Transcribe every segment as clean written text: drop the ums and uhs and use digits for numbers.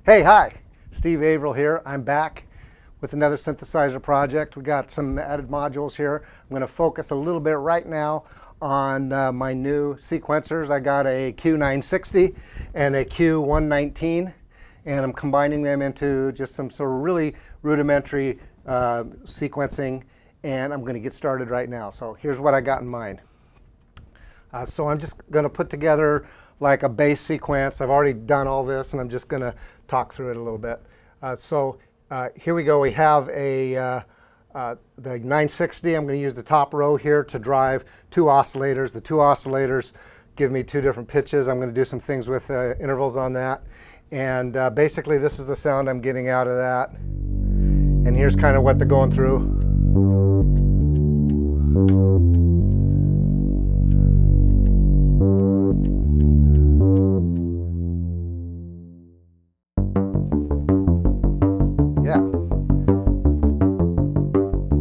Hey, hi, Steve Averill here. I'm back with another synthesizer project. We got some added modules here. I'm going to focus a little bit right now on my new sequencers. I got a Q960 and a Q119, and I'm combining them into just some sort of really rudimentary sequencing, and I'm going to get started right now. So here's what I got in mind. So I'm just going to put together like a bass sequence. I've already done all this, and I'm just going to talk through it a little bit. Here we go. We have the 960. I'm going to use the top row here to drive two oscillators. The two oscillators give me two different pitches. I'm going to do some things with intervals on that. And basically, this is the sound I'm getting out of that. And here's kind of what they're going through.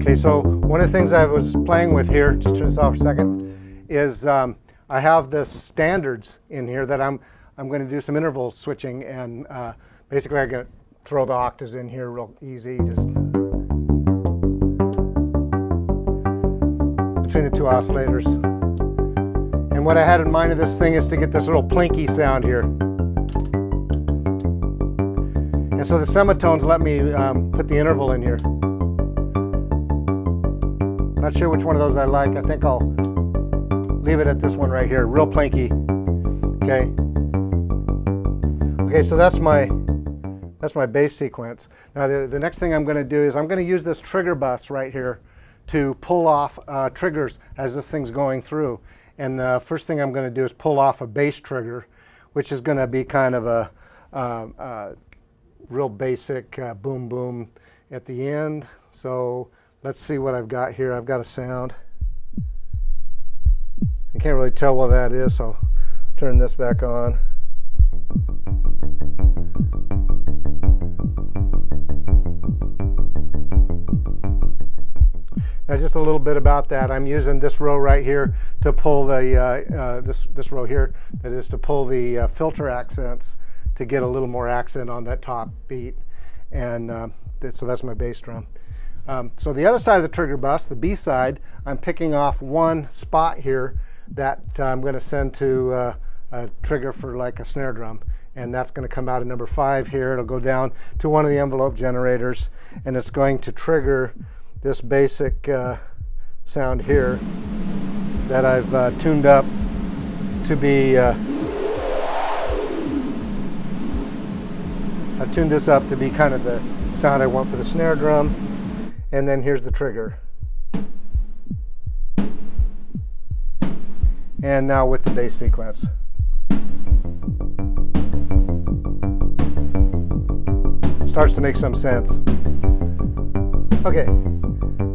Okay, so one of the things I was playing with here, just turn this off for a second, is I have the standards in here that I'm going to do some interval switching, and basically I'm going to throw the octaves in here real easy, just between the two oscillators. And what I had in mind of this thing is to get this little plinky sound here. And so the semitones let me put the interval in here. Not sure which one of those I like. I think I'll leave it at this one right here, real plinky. Okay. Okay, so that's my bass sequence. Now the next thing I'm going to do is I'm going to use this trigger bus right here to pull off triggers as this thing's going through. And the first thing I'm going to do is pull off a bass trigger, which is going to be kind of a real basic boom boom at the end. So let's see what I've got here. I've got a sound. You can't really tell what that is, so I'll turn this back on. Now just a little bit about that. I'm using this row right here to pull the, this row here, that is to pull the filter accents to get a little more accent on that top beat. And so that's my bass drum. So the other side of the trigger bus, the B side, I'm picking off one spot here that I'm going to send to a trigger for like a snare drum. And that's going to come out of number 5 here. It'll go down to one of the envelope generators, and it's going to trigger this basic sound here that I've tuned up to be, I've tuned this up to be kind of the sound I want for the snare drum. And then here's the trigger. And now with the bass sequence. Starts to make some sense. Okay,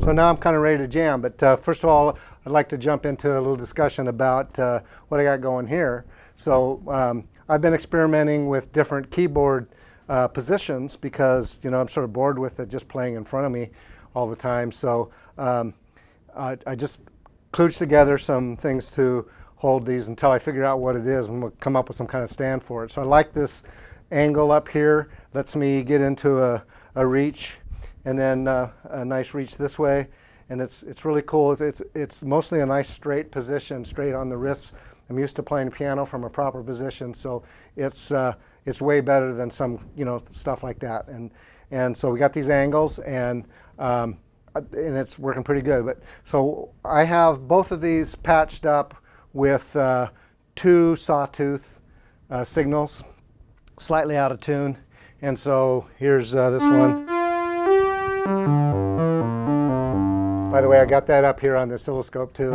so now I'm kind of ready to jam, but first of all, I'd like to jump into a little discussion about what I got going here. So I've been experimenting with different keyboard positions because, you know, I'm sort of bored with it just playing in front of me all the time. So I just kludged together some things to hold these until I figure out what it is, and we'll come up with some kind of stand for it. So I like this angle up here, lets me get into a reach, and then a nice reach this way, and it's really cool. It's mostly a nice straight position, straight on the wrists. I'm used to playing piano from a proper position, so it's way better than some, you know, stuff like that. And so we got these angles, and it's working pretty good. But so I have both of these patched up with 2 sawtooth signals, slightly out of tune. And so here's this one. By the way, I got that up here on the oscilloscope too.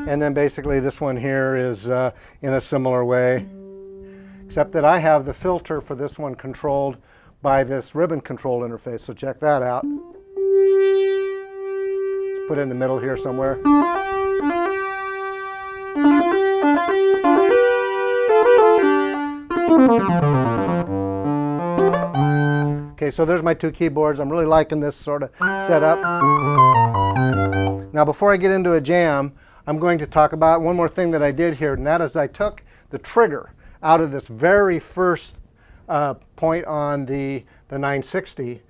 And then basically this one here is in a similar way, except that I have the filter for this one controlled by this ribbon control interface. So check that out. Let's put it in the middle here somewhere. Okay, so there's my 2 keyboards. I'm really liking this sort of setup. Now before I get into a jam, I'm going to talk about one more thing that I did here, and that is I took the trigger out of this very first point on the 960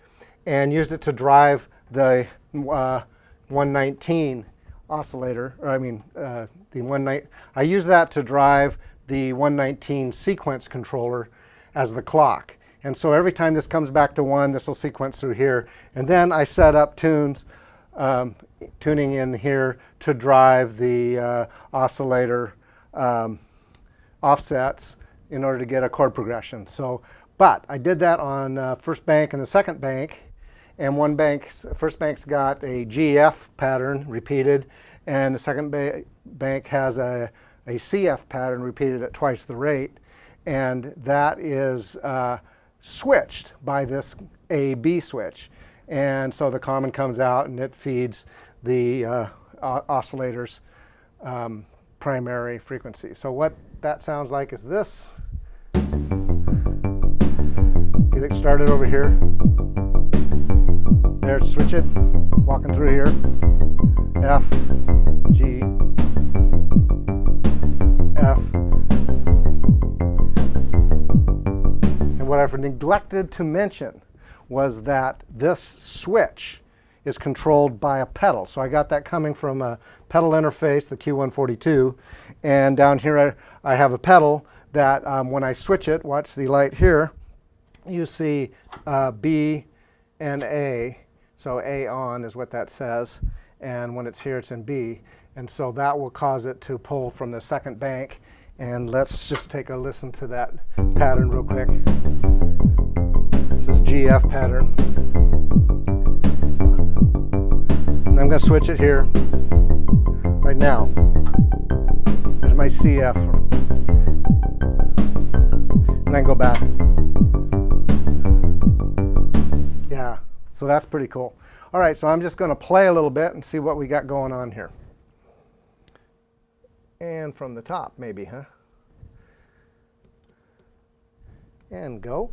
and used it to drive the 119 oscillator, or I mean the 119. I used that to drive the 119 sequence controller as the clock. And so every time this comes back to 1, this will sequence through here. And then I set up tuning in here to drive the oscillator offsets in order to get a chord progression. So, but I did that on first bank and the second bank. And first bank's got a GF pattern repeated, and the second bank has a CF pattern repeated at twice the rate. And that is switched by this A-B switch. And so the common comes out and it feeds the oscillator's primary frequency. So what that sounds like is this. Get it started over here. There, switch it, walking through here. F, G, F. And what I've neglected to mention was that this switch is controlled by a pedal. So I got that coming from a pedal interface, the Q142. And down here I have a pedal that when I switch it, watch the light here, you see B and A. So A on is what that says. And when it's here, it's in B. And so that will cause it to pull from the second bank. And let's just take a listen to that pattern real quick. This is GF pattern. And I'm going to switch it here right now. There's my CF. And then go back. Yeah, so that's pretty cool. All right, so I'm just going to play a little bit and see what we got going on here. And from the top, maybe, huh? And go.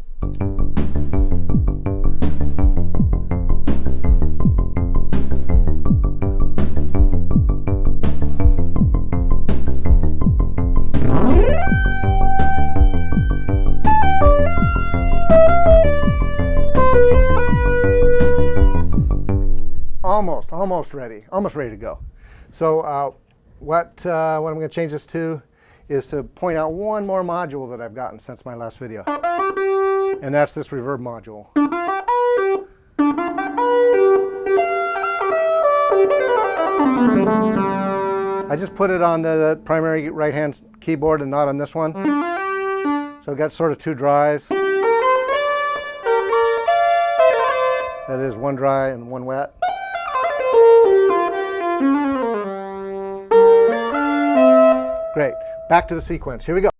Almost ready to go. So what I'm going to change this to is to point out one more module that I've gotten since my last video. And that's this Reverb Module. I just put it on the primary right-hand keyboard and not on this one. So I've got sort of two dries. That is one dry and one wet. Great. Back to the sequence. Here we go.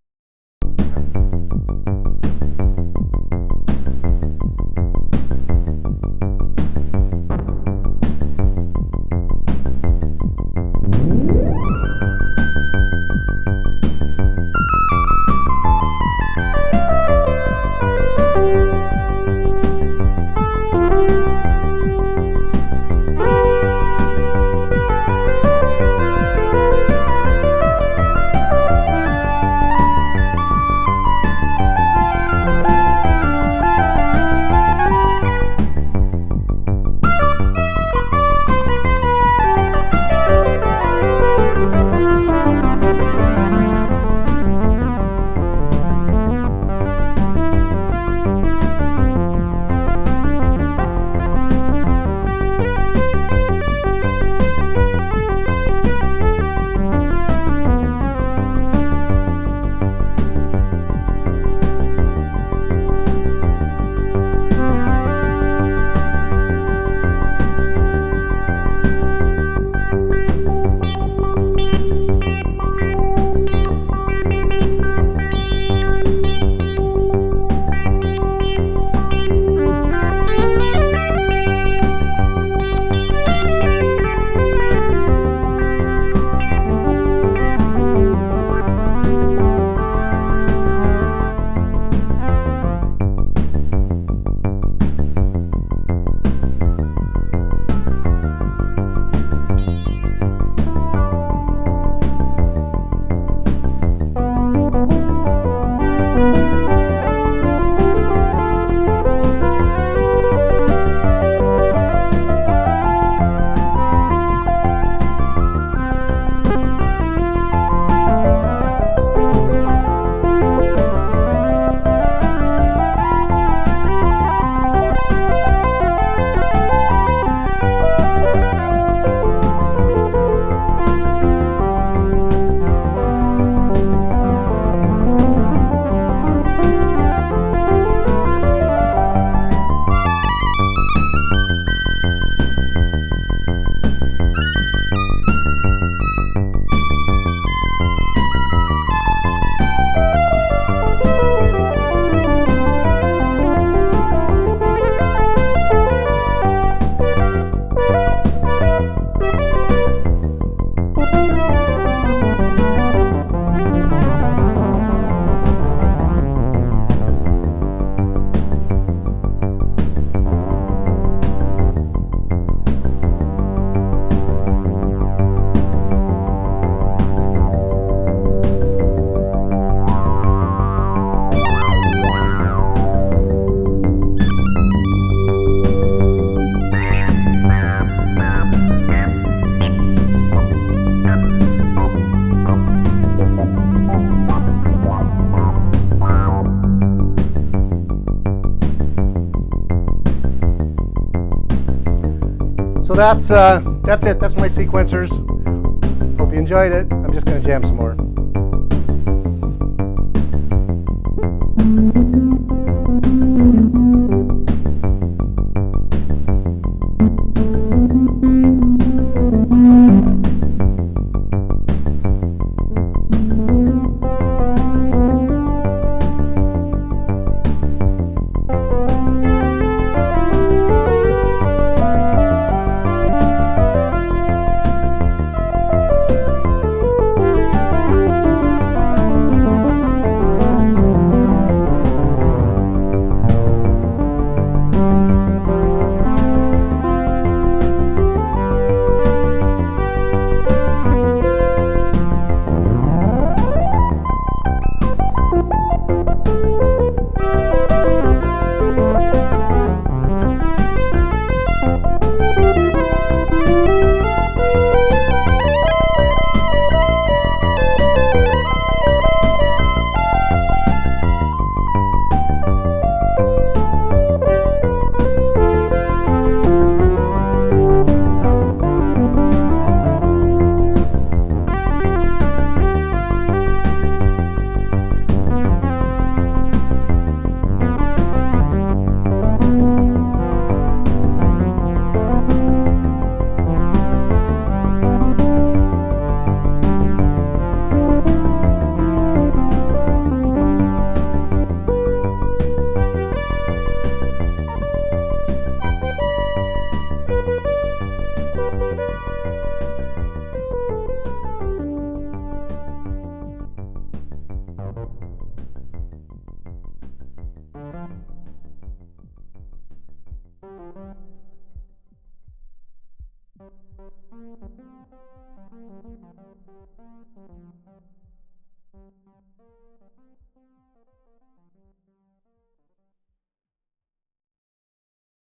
that's it. That's my sequencers. Hope you enjoyed it. I'm just going to jam some more.